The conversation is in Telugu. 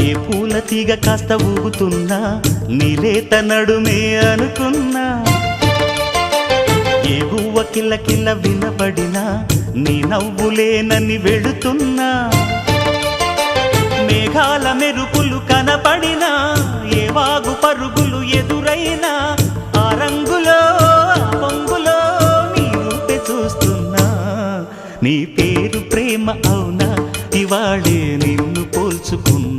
ఏ పూల తీగ కాస్త ఊగుతున్నా నీలేత నడుమే అనుకున్నా, ఏ గువ్వ కిల్ల కిల్ల వినబడినా నీ నవ్వులేనని వెళుతున్నా, మేఘాల మెరుపులు కనపడినా ఏ వాగు పరుగులు ఎదురైనా ఆ రంగులో పొంగులో నీ రూపే చూస్తున్నా. నీ పేరు ప్రేమ అవునా, ఇవాళే నిన్ను పోల్చుకున్నా.